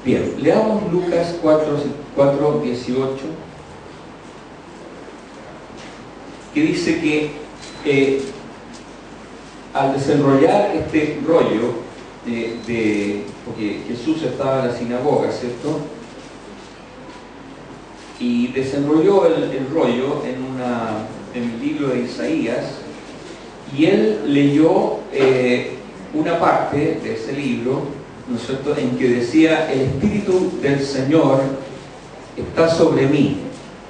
Bien, leamos Lucas 4:18, que dice que al desenrollar este rollo porque Jesús estaba en la sinagoga, ¿cierto? Y desenrolló el rollo en el libro de Isaías, y él leyó una parte de ese libro, ¿no es cierto?, en que decía: el Espíritu del Señor está sobre mí,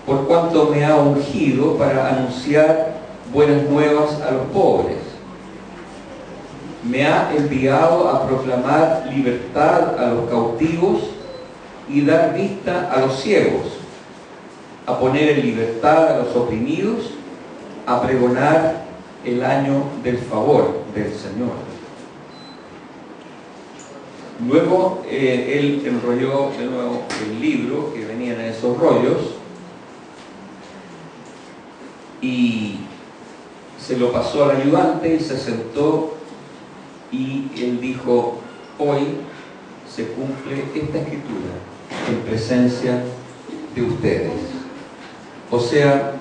por cuanto me ha ungido para anunciar buenas nuevas a los pobres. Me ha enviado a proclamar libertad a los cautivos y dar vista a los ciegos, a poner en libertad a los oprimidos, a pregonar el año del favor del Señor. Luego él enrolló de nuevo el libro que venían en esos rollos y se lo pasó al ayudante y se sentó, y él dijo: hoy se cumple esta escritura en presencia de ustedes. O sea,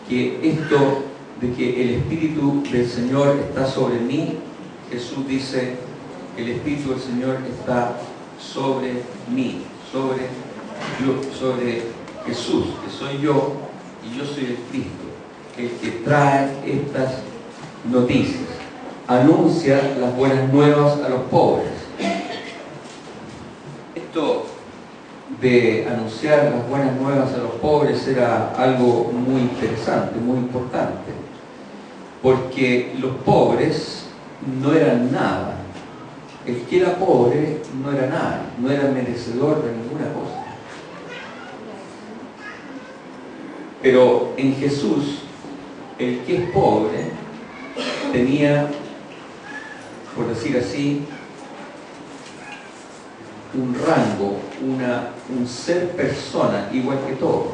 que esto de que el Espíritu del Señor está sobre mí, Jesús dice: el Espíritu del Señor está sobre mí, sobre Jesús, que soy yo, y yo soy el Cristo, el que trae estas noticias, anuncia las buenas nuevas a los pobres. Esto de anunciar las buenas nuevas a los pobres era algo muy interesante, muy importante, porque los pobres no eran nada. El que era pobre no era nada, no era merecedor de ninguna cosa. Pero en Jesús, el que es pobre tenía, por decir así, un rango, un ser persona igual que todos.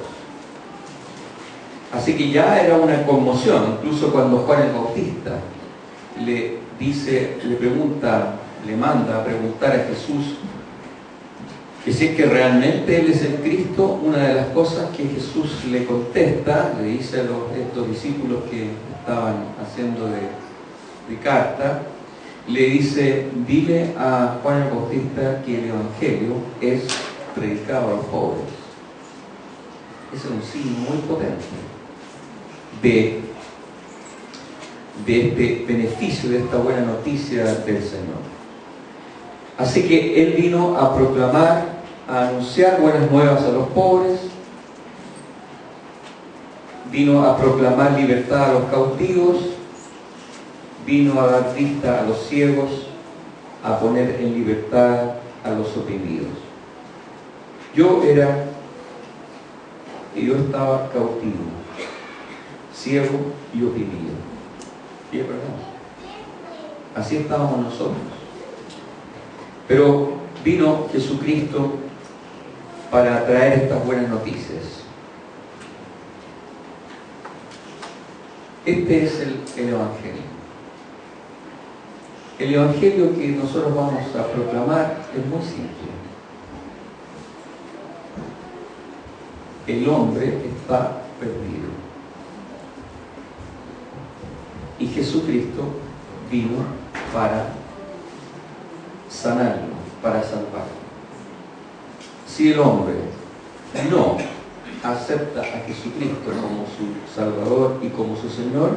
Así que ya era una conmoción. Incluso cuando Juan el Bautista le manda a preguntar a Jesús que si es que realmente Él es el Cristo, una de las cosas que Jesús le contesta, le dice a estos discípulos que estaban haciendo de carta, le dice: dile a Juan el Bautista que el Evangelio es predicado a los pobres. Ese es un signo muy potente de este beneficio, de esta buena noticia del Señor. Así que Él vino a proclamar, a anunciar buenas nuevas a los pobres, vino a proclamar libertad a los cautivos, vino a dar vista a los ciegos, a poner en libertad a los oprimidos. Yo estaba cautivo, ciego y oprimido. Y es verdad, así estábamos nosotros. Pero vino Jesucristo para traer estas buenas noticias. Este es el Evangelio. El Evangelio que nosotros vamos a proclamar es muy simple. El hombre está perdido. Y Jesucristo vino para sanarlo, para salvarlo. Si el hombre no acepta a Jesucristo como su Salvador y como su Señor,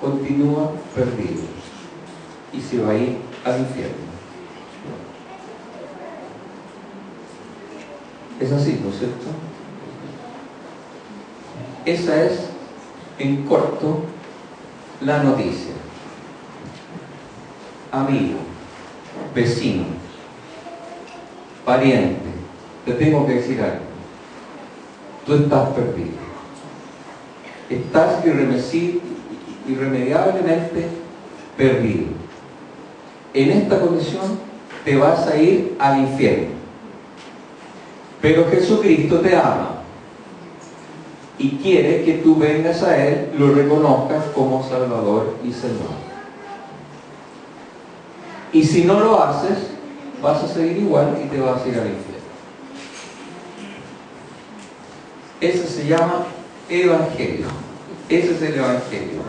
continúa perdido y se va a ir al infierno. Es así, ¿no es cierto? Esa es, en corto, la noticia. Amigo, vecino, pariente, te tengo que decir algo. Tú estás perdido. Estás irremediablemente perdido. En esta condición te vas a ir al infierno. Pero Jesucristo te ama y quiere que tú vengas a Él, lo reconozcas como Salvador y Señor. Y si no lo haces, vas a seguir igual y te vas a ir al infierno. Ese se llama Evangelio. Ese es el Evangelio.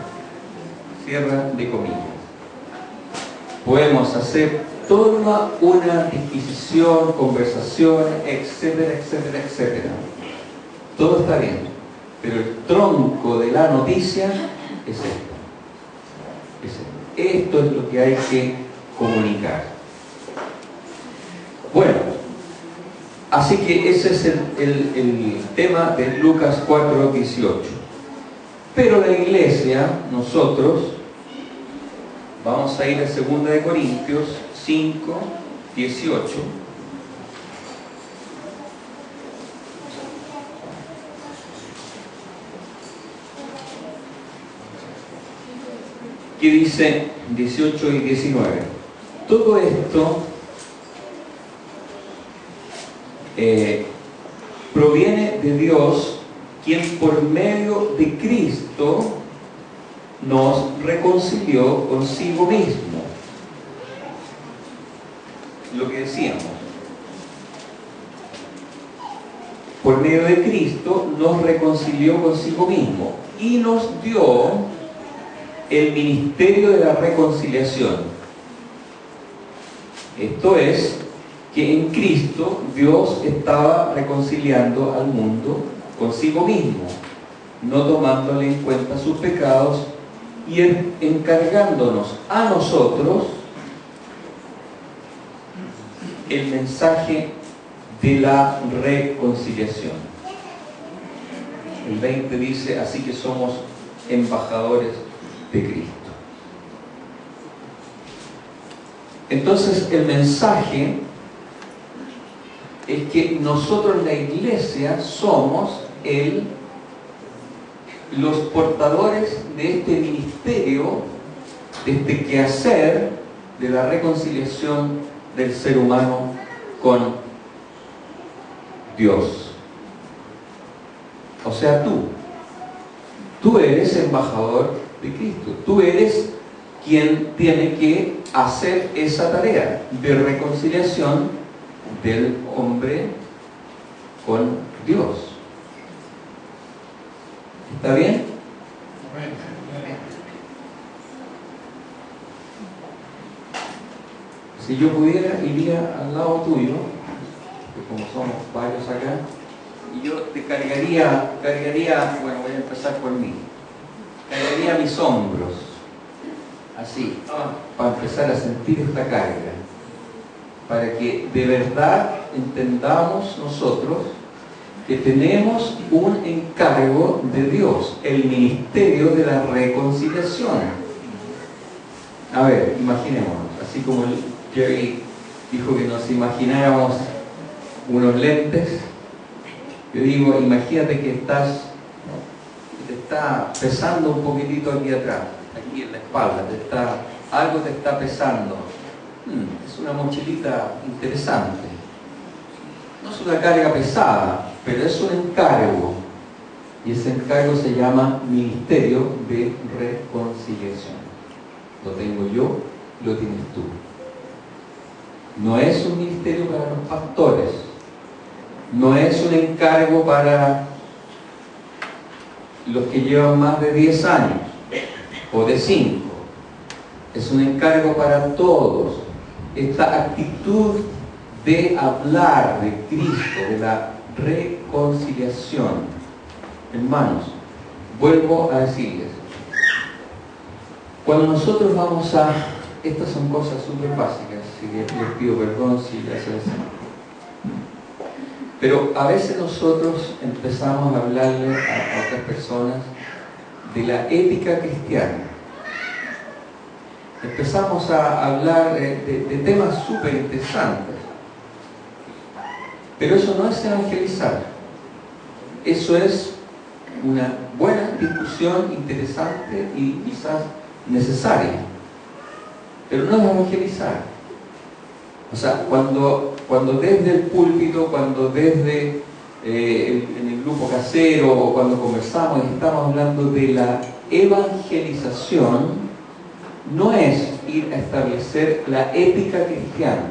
Cierra de comillas. Podemos hacer toda una disquisición, conversación, etcétera, etcétera, etcétera. Todo está bien, pero el tronco de la noticia es esto. Esto es lo que hay que comunicar. Bueno, así que ese es el tema de Lucas 4:18. Pero la iglesia, nosotros, vamos a ir a 2 de Corintios 5:18. Que dice 18 y 19. Todo esto proviene de Dios, quien por medio de Cristo nos reconcilió consigo mismo. Lo que decíamos. Por medio de Cristo nos reconcilió consigo mismo y nos dio el ministerio de la reconciliación. Esto es, que en Cristo Dios estaba reconciliando al mundo consigo mismo, no tomándole en cuenta sus pecados y encargándonos a nosotros el mensaje de la reconciliación. El 20 dice, así que somos embajadores de Cristo. Entonces el mensaje es que nosotros, la iglesia, somos los portadores de este ministerio, de este quehacer de la reconciliación del ser humano con Dios. O sea, tú eres embajador de Cristo. Tú eres quien tiene que hacer esa tarea de reconciliación del hombre con Dios. ¿Está bien? Si yo pudiera, iría al lado tuyo, que como somos varios acá, y yo te cargaría, bueno, voy a empezar por mí. Cargaría mis hombros, así, para empezar a sentir esta carga, para que de verdad entendamos nosotros que tenemos un encargo de Dios, el ministerio de la reconciliación. A ver, imaginémonos, así como Jerry dijo que nos imagináramos unos lentes, yo digo, imagínate que te está pesando un poquitito aquí atrás, aquí en la espalda, algo te está pesando. Es una mochilita interesante. No es una carga pesada, pero es un encargo. Y ese encargo se llama Ministerio de Reconciliación. Lo tengo yo, lo tienes tú. No es un ministerio para los pastores. No es un encargo para los que llevan más de 10 años o de 5. Es un encargo para todos. Esta actitud de hablar de Cristo, de la reconciliación. Hermanos, vuelvo a decirles, cuando nosotros vamos a... Estas son cosas súper básicas, así que les pido perdón si les hacen así. Pero a veces nosotros empezamos a hablarle a otras personas de la ética cristiana. Empezamos a hablar de temas súper interesantes. Pero eso no es evangelizar. Eso es una buena discusión interesante y quizás necesaria. Pero no es evangelizar. O sea, cuando desde el púlpito, cuando desde en el grupo casero o cuando conversamos y estamos hablando de la evangelización, no es ir a establecer la ética cristiana,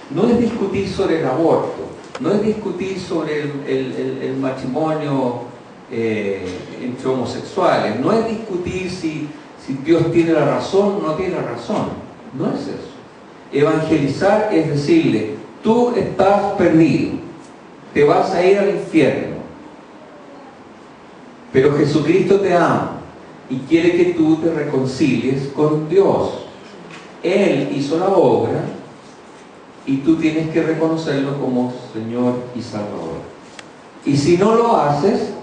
no es discutir sobre el aborto, no es discutir sobre el matrimonio entre homosexuales, no es discutir si Dios tiene la razón o no tiene la razón, no es eso. Evangelizar es decirle, tú estás perdido, te vas a ir al infierno, pero Jesucristo te ama y quiere que tú te reconcilies con Dios. Él hizo la obra y tú tienes que reconocerlo como Señor y Salvador. Y si no lo haces,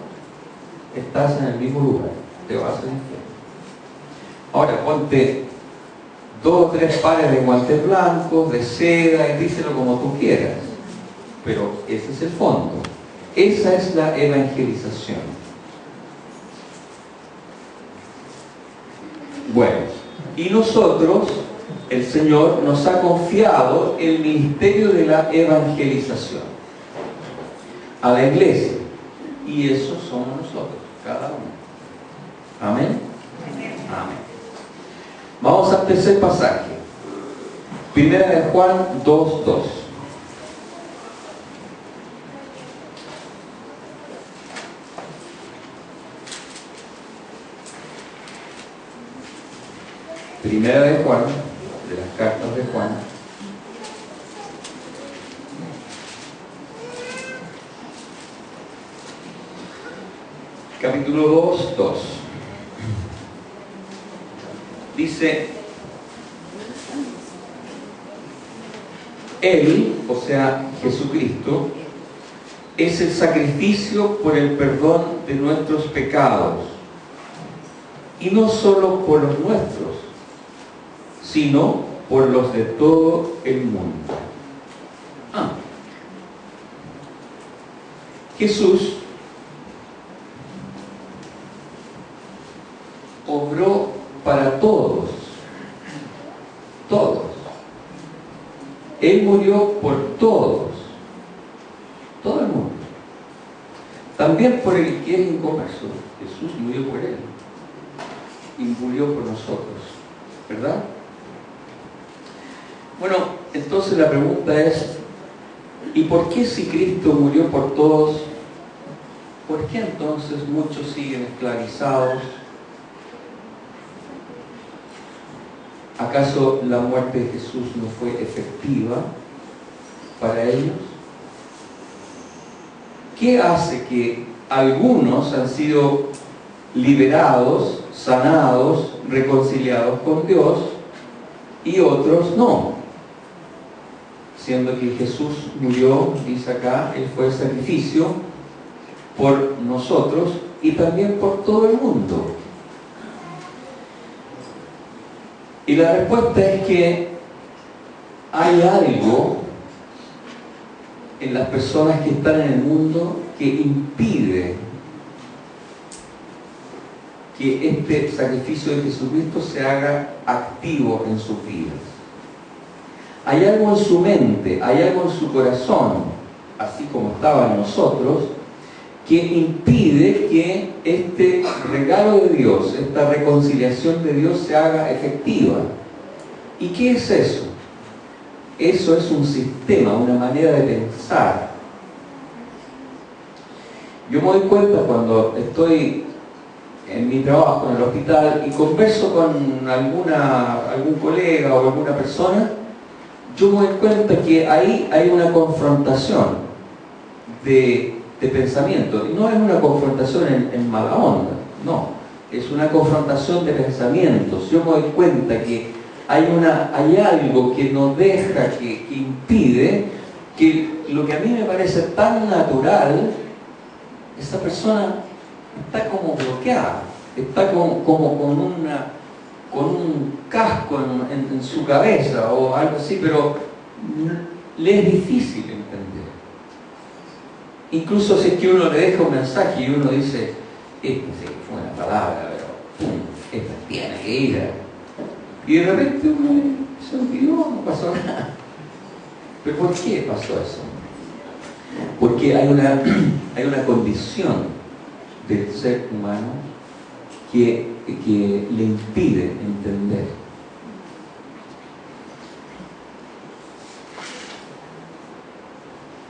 estás en el mismo lugar, te vas al infierno. Ahora ponte 2 o 3 pares de guantes blancos, de seda, y díselo como tú quieras, pero ese es el fondo, esa es la evangelización. Bueno, y nosotros, el Señor nos ha confiado el ministerio de la evangelización a la iglesia, y eso somos nosotros, cada uno. Amén. Amén. Vamos al tercer pasaje. Primera de Juan 2:2. Primera de Juan, de las cartas de Juan. Capítulo 2:2. Dice, Él, o sea, Jesucristo, es el sacrificio por el perdón de nuestros pecados, y no solo por los nuestros, sino por los de todo el mundo. Jesús obró para todos, todos. Él murió por todos, todo el mundo. También por el que es inconverso. Jesús murió por él y murió por nosotros, ¿verdad? Bueno, entonces la pregunta es, ¿y por qué si Cristo murió por todos, por qué entonces muchos siguen esclavizados? ¿Acaso la muerte de Jesús no fue efectiva para ellos? ¿Qué hace que algunos han sido liberados, sanados, reconciliados con Dios y otros no? Siendo que Jesús murió, dice acá, Él fue el sacrificio por nosotros y también por todo el mundo. Y la respuesta es que hay algo en las personas que están en el mundo que impide que este sacrificio de Jesucristo se haga activo en sus vidas. Hay algo en su mente, hay algo en su corazón, así como estaba en nosotros, que impide que este regalo de Dios, esta reconciliación de Dios se haga efectiva. ¿Y qué es eso? Eso es un sistema, una manera de pensar. Yo me doy cuenta cuando estoy en mi trabajo en el hospital y converso con algún colega o alguna persona, yo me doy cuenta que ahí hay una confrontación de pensamiento. Y no es una confrontación en mala onda, no. Es una confrontación de pensamientos. Yo me doy cuenta que hay algo que no deja, que impide que lo que a mí me parece tan natural, esa persona está como bloqueada, está como con un casco en su cabeza o algo así, pero le es difícil entender. Incluso si es que uno le deja un mensaje y uno dice, esta sí fue una palabra, pero esta tiene que ir. Y de repente uno se olvidó, no pasó nada. ¿Pero por qué pasó eso? Porque hay una condición del ser humano que le impide entender.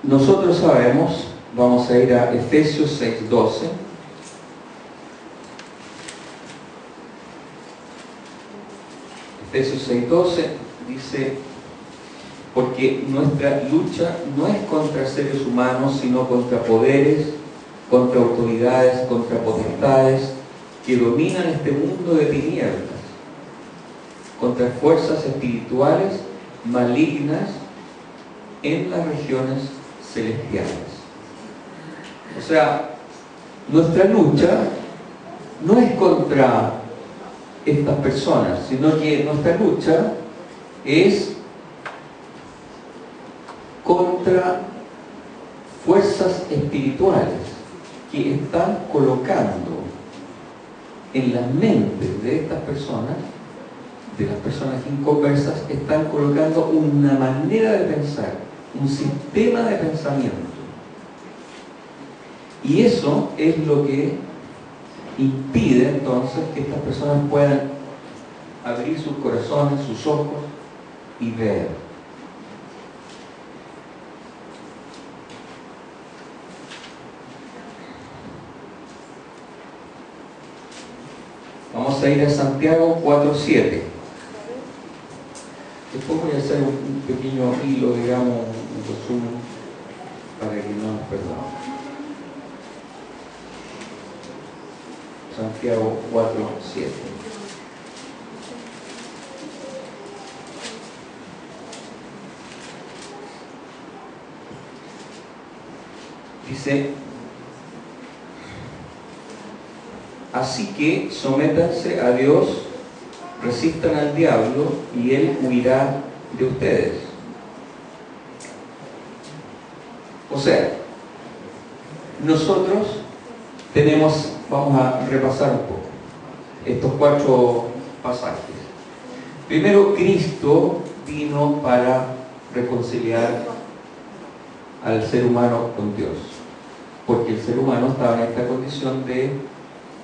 nosotros sabemos, vamos a ir a Efesios 6:12. Efesios 6:12 dice: porque nuestra lucha no es contra seres humanos, sino contra poderes, contra autoridades, contra potestades que dominan este mundo de tinieblas, contra fuerzas espirituales malignas en las regiones celestiales. O sea, nuestra lucha no es contra estas personas, sino que nuestra lucha es contra fuerzas espirituales que están colocando en las mentes de estas personas, de las personas inconversas, están colocando una manera de pensar, un sistema de pensamiento. Y eso es lo que impide entonces que estas personas puedan abrir sus corazones, sus ojos y ver. Vamos a ir a Santiago 4:7. Después voy a hacer un pequeño hilo, digamos, un resumen, para que no nos perdamos. Santiago 4:7. Dice: así que sométanse a Dios, resistan al diablo y él huirá de ustedes. O sea, nosotros tenemos, vamos a repasar un poco estos 4 pasajes. Primero, Cristo vino para reconciliar al ser humano con Dios, porque el ser humano estaba en esta condición de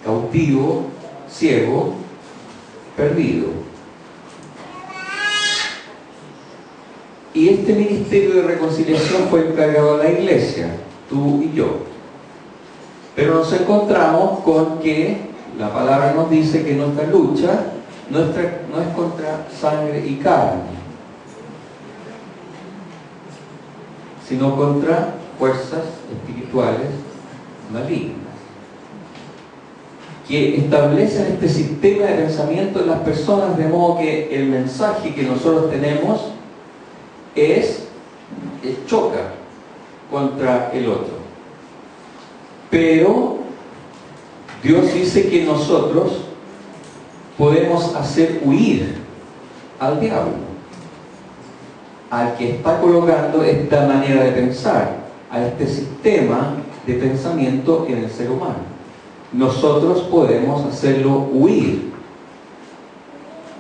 cautivo, ciego, perdido. Y este ministerio de reconciliación fue encargado a la iglesia, tú y yo. Pero nos encontramos con que la palabra nos dice que nuestra lucha no es contra sangre y carne, sino contra fuerzas espirituales malignas, que establecen este sistema de pensamiento en las personas, de modo que el mensaje que nosotros tenemos choca contra el otro. Pero Dios dice que nosotros podemos hacer huir al diablo, al que está colocando esta manera de pensar, a este sistema de pensamiento en el ser humano. Nosotros podemos hacerlo huir.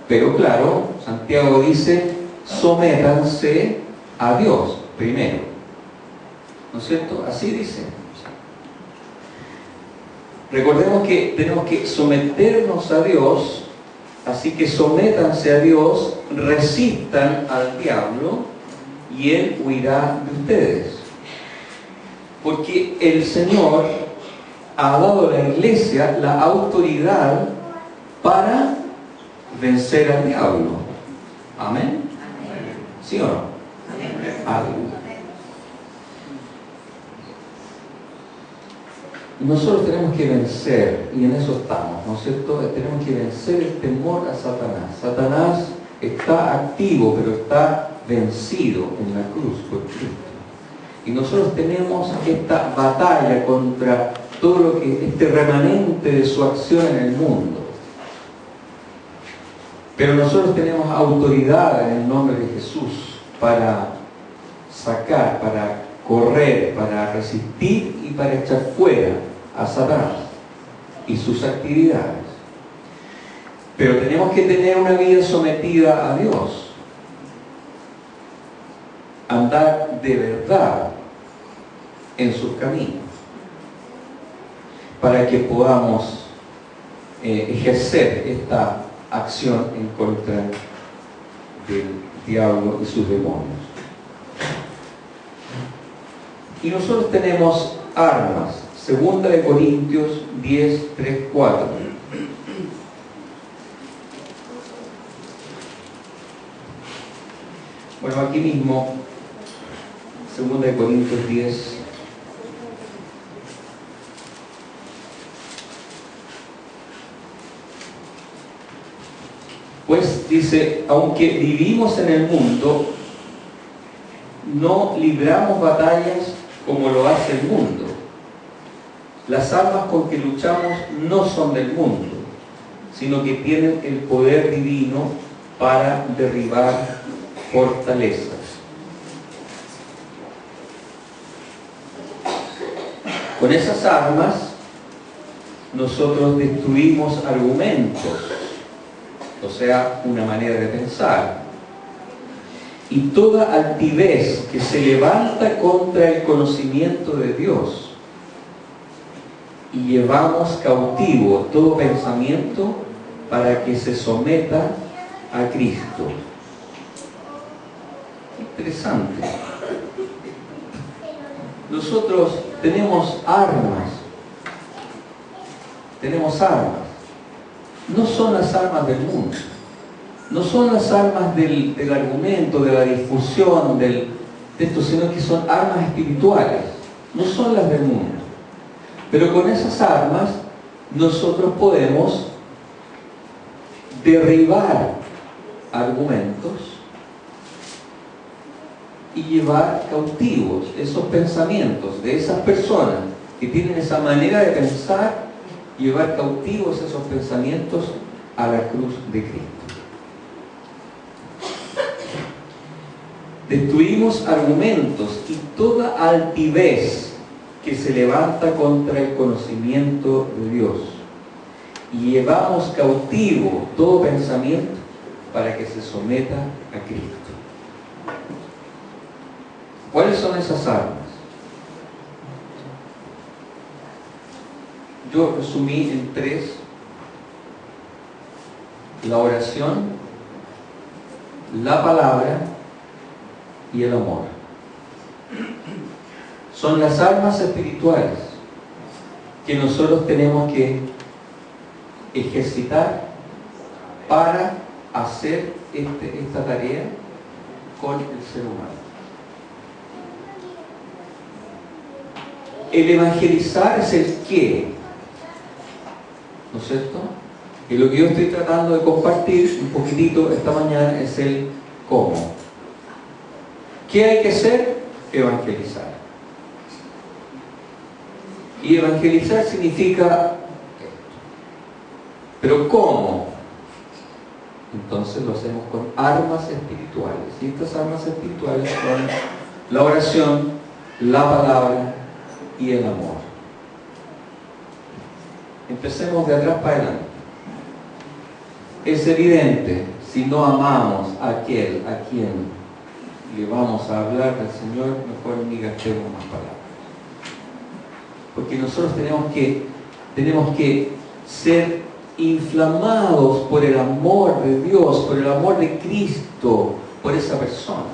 Pero claro, Santiago dice: sométanse a Dios primero. ¿No es cierto? Así dice. Recordemos que tenemos que someternos a Dios, así que sométanse a Dios, resistan al diablo y él huirá de ustedes. Porque el Señor ha dado a la iglesia la autoridad para vencer al diablo. ¿Amén? ¿Sí o no? Amén. Nosotros tenemos que vencer, y en eso estamos, ¿no es cierto? Tenemos que vencer el temor a Satanás. Satanás está activo, pero está vencido en la cruz por Cristo. Y nosotros tenemos esta batalla contra todo lo que este remanente de su acción en el mundo. Pero nosotros tenemos autoridad en el nombre de Jesús para sacar, para correr, para resistir y para echar fuera a Satanás y sus actividades. Pero tenemos que tener una vida sometida a Dios, andar de verdad en sus caminos, para que podamos ejercer esta acción en contra del diablo y sus demonios. Y nosotros tenemos armas. 2 de Corintios 10, 3, 4. Bueno, aquí mismo, 2 de Corintios 10. Pues dice, aunque vivimos en el mundo, no libramos batallas como lo hace el mundo. Las armas con que luchamos no son del mundo, sino que tienen el poder divino para derribar fortalezas. Con esas armas nosotros destruimos argumentos, o sea, una manera de pensar, y toda altivez que se levanta contra el conocimiento de Dios, y llevamos cautivo todo pensamiento para que se someta a Cristo. Interesante. Nosotros tenemos armas. Tenemos armas. No son las armas del mundo. No son las armas del argumento, de la discusión, de esto, sino que son armas espirituales. No son las del mundo. Pero con esas armas nosotros podemos derribar argumentos y llevar cautivos esos pensamientos de esas personas que tienen esa manera de pensar, llevar cautivos esos pensamientos a la cruz de Cristo. Destruimos argumentos y toda altivez que se levanta contra el conocimiento de Dios, y llevamos cautivo todo pensamiento para que se someta a Cristo. ¿Cuáles son esas armas? Yo resumí en 3: la oración, la palabra y el amor. Son las armas espirituales que nosotros tenemos que ejercitar para hacer esta tarea con el ser humano. El evangelizar es el qué, ¿no es cierto? Y lo que yo estoy tratando de compartir un poquitito esta mañana es el cómo. ¿Qué hay que hacer? Evangelizar. Y evangelizar significa esto. ¿Pero cómo? Entonces lo hacemos con armas espirituales. Y estas armas espirituales son la oración, la palabra y el amor. Empecemos de atrás para adelante. Es evidente, si no amamos a aquel a quien le vamos a hablar del Señor, mejor ni gastemos más palabras. Porque nosotros tenemos que ser inflamados por el amor de Dios, por el amor de Cristo, por esa persona.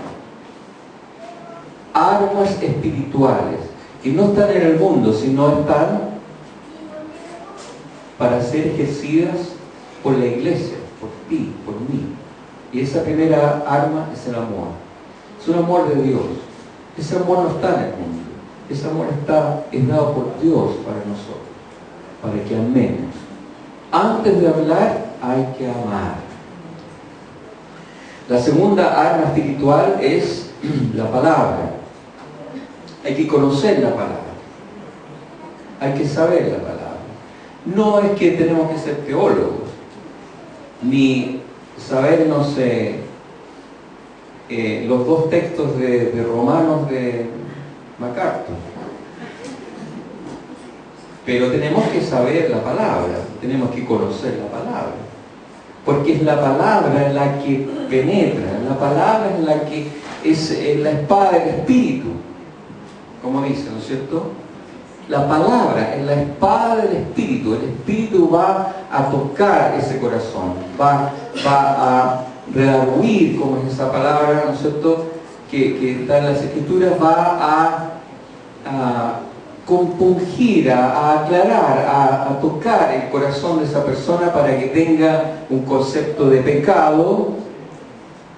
Armas espirituales que no están en el mundo, sino están para ser ejercidas por la iglesia, por ti, por mí. Y esa primera arma es el amor. Es un amor de Dios. Ese amor no está en el mundo. Ese amor es dado por Dios para nosotros, para que amemos. Antes de hablar, hay que amar. La segunda arma espiritual es la palabra. Hay que conocer la palabra. Hay que saber la palabra. No es que tenemos que ser teólogos, ni saber, no sé, los 2 textos de Romanos de MacArthur. Pero tenemos que saber la palabra, tenemos que conocer la palabra. Porque es la palabra en la que penetra, la palabra en la que es la espada del Espíritu. Como dice, ¿no es cierto? La palabra es la espada del Espíritu. El Espíritu va a tocar ese corazón, va a redarguir, como es esa palabra, ¿no es cierto?, que está en las Escrituras, va a a compungir, a aclarar, a tocar el corazón de esa persona para que tenga un concepto de pecado,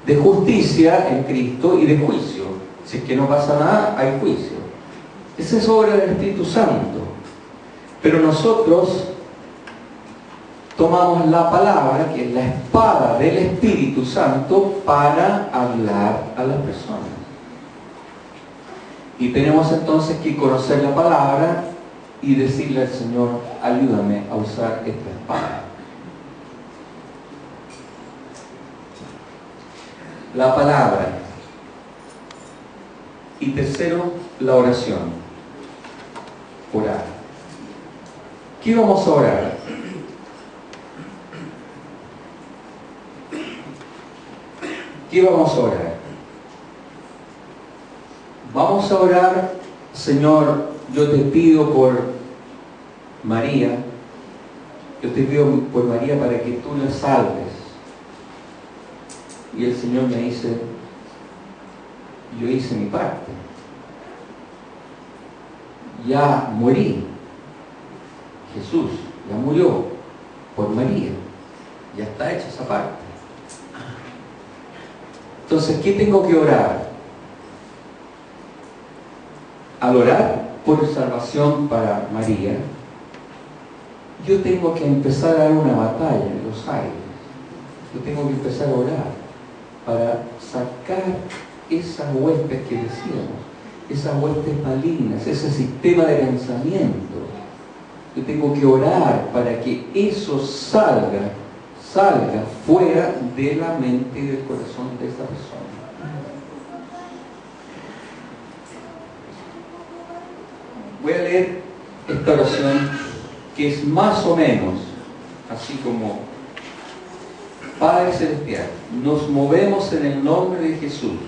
de justicia en Cristo y de juicio. Si es que no pasa nada, hay juicio. Esa es obra del Espíritu Santo. Pero nosotros tomamos la palabra, que es la espada del Espíritu Santo, para hablar a las personas. Y tenemos entonces que conocer la palabra y decirle al Señor, ayúdame a usar esta espada. La palabra. Y tercero, la oración. Orar. ¿Qué vamos a orar? ¿Qué vamos a orar? Vamos a orar, Señor, yo te pido por María, yo te pido por María para que tú la salves. Y el Señor me dice, yo hice mi parte. Ya morí. Jesús ya murió por María. Ya está hecha esa parte. Entonces, ¿qué tengo que orar? Al orar por salvación para María, yo tengo que empezar a dar una batalla en los aires. Yo tengo que empezar a orar para sacar esas huestes que decíamos, esas huestes malignas, ese sistema de pensamiento. Yo tengo que orar para que eso salga fuera de la mente y del corazón de esta persona. Voy a leer esta oración que es más o menos así como: Padre Celestial, nos movemos en el nombre de Jesús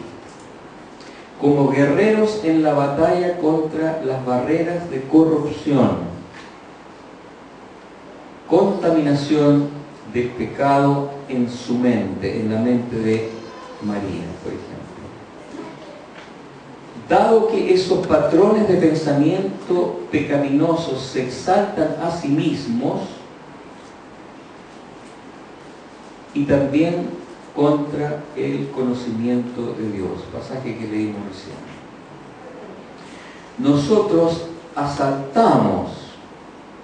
como guerreros en la batalla contra las barreras de corrupción, contaminación del pecado en su mente, en la mente de María, por ejemplo. Dado que esos patrones de pensamiento pecaminosos se exaltan a sí mismos, y también contra el conocimiento de Dios, pasaje que leímos recién. Nosotros asaltamos,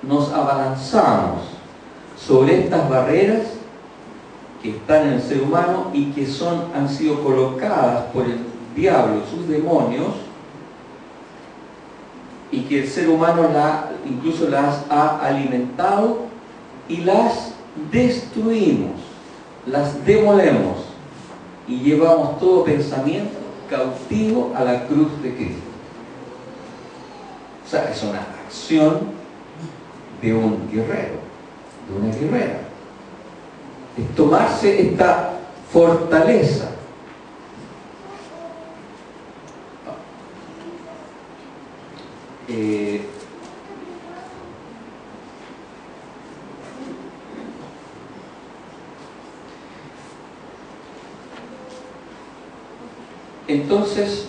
nos abalanzamos sobre estas barreras que están en el ser humano y que han sido colocadas por el diablo, sus demonios, y que el ser humano incluso las ha alimentado y las destruimos, las demolemos y llevamos todo pensamiento cautivo a la cruz de Cristo. O sea, es una acción de un guerrero, de una guerrera. Es tomarse esta fortaleza. Entonces,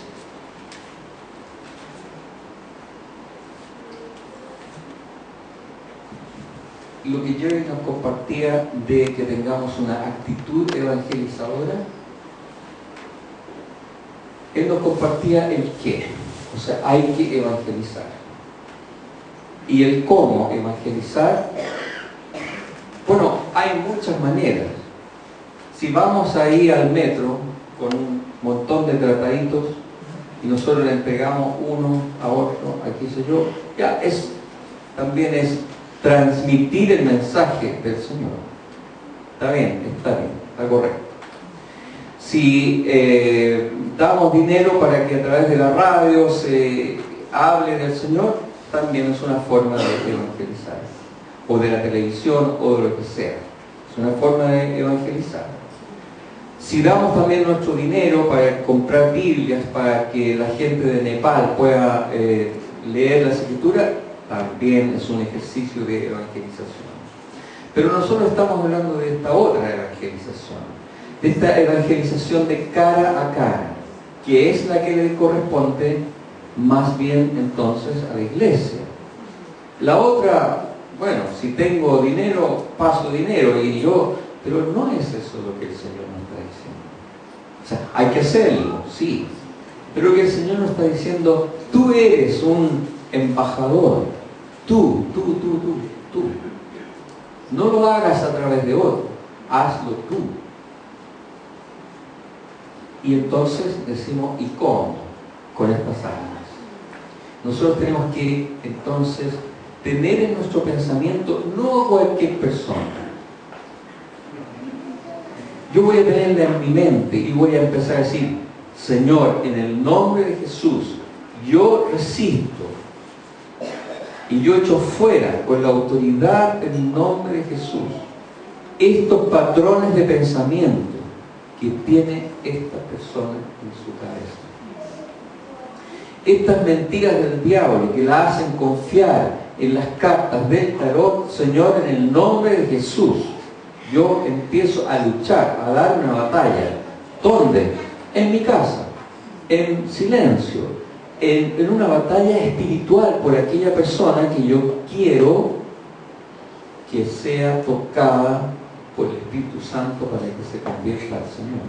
lo que Jerry nos compartía de que tengamos una actitud evangelizadora, él nos compartía el qué, o sea, hay que evangelizar. Y el cómo evangelizar, bueno, hay muchas maneras. Si vamos ahí al metro con un montón de trataditos y nosotros le entregamos uno a otro, aquí sé yo, ya también es transmitir el mensaje del Señor. Está bien, está correcto. Si damos dinero para que a través de la radio se hable del Señor, también es una forma de evangelizar, o de la televisión, o de lo que sea. Es una forma de evangelizar. Si damos también nuestro dinero para comprar Biblias, para que la gente de Nepal pueda leer las Escrituras, también es un ejercicio de evangelización. Pero nosotros estamos hablando de esta otra evangelización, de esta evangelización de cara a cara, que es la que le corresponde más bien entonces a la iglesia. La otra, bueno, si tengo dinero, paso dinero, pero no es eso lo que el Señor nos está diciendo. O sea, hay que hacerlo, sí, pero que el Señor nos está diciendo, tú eres un embajador, tú. No lo hagas a través de otro, hazlo tú. Y entonces decimos, ¿y cómo? Con estas armas. Nosotros tenemos que entonces tener en nuestro pensamiento no cualquier persona. Yo voy a tenerla en mi mente y voy a empezar a decir, Señor, en el nombre de Jesús, yo resisto y yo echo fuera con la autoridad del nombre de Jesús estos patrones de pensamiento que tiene esta persona en su cabeza. Estas mentiras del diablo que la hacen confiar en las cartas del tarot, Señor, en el nombre de Jesús, yo empiezo a luchar, a dar una batalla. ¿Dónde? En mi casa, en silencio, en una batalla espiritual por aquella persona que yo quiero que sea tocada por el Espíritu Santo para que se convierta al Señor.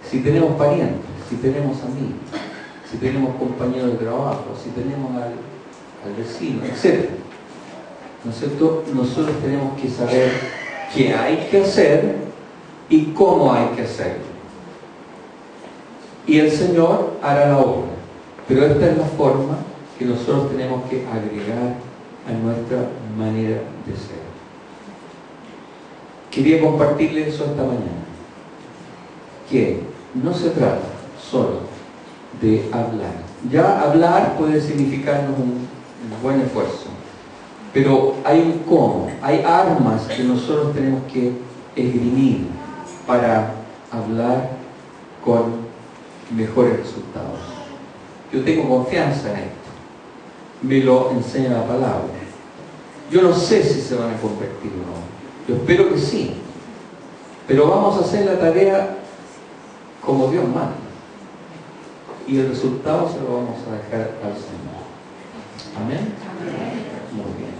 Si tenemos parientes, si tenemos amigos, si tenemos compañeros de trabajo, si tenemos al vecino, etc. ¿No es cierto? Nosotros tenemos que saber qué hay que hacer y cómo hay que hacerlo. Y el Señor hará la obra. Pero esta es la forma que nosotros tenemos que agregar a nuestra manera de ser. Quería compartirles eso esta mañana. Que no se trata solo de hablar. Ya hablar puede significarnos un buen esfuerzo. Pero hay un cómo, hay armas que nosotros tenemos que esgrimir para hablar con mejores resultados. Yo tengo confianza en esto. Me lo enseña la palabra. Yo no sé si se van a convertir o no. Yo espero que sí. Pero vamos a hacer la tarea como Dios manda. Y el resultado se lo vamos a dejar al Señor. Amén. Muy bien.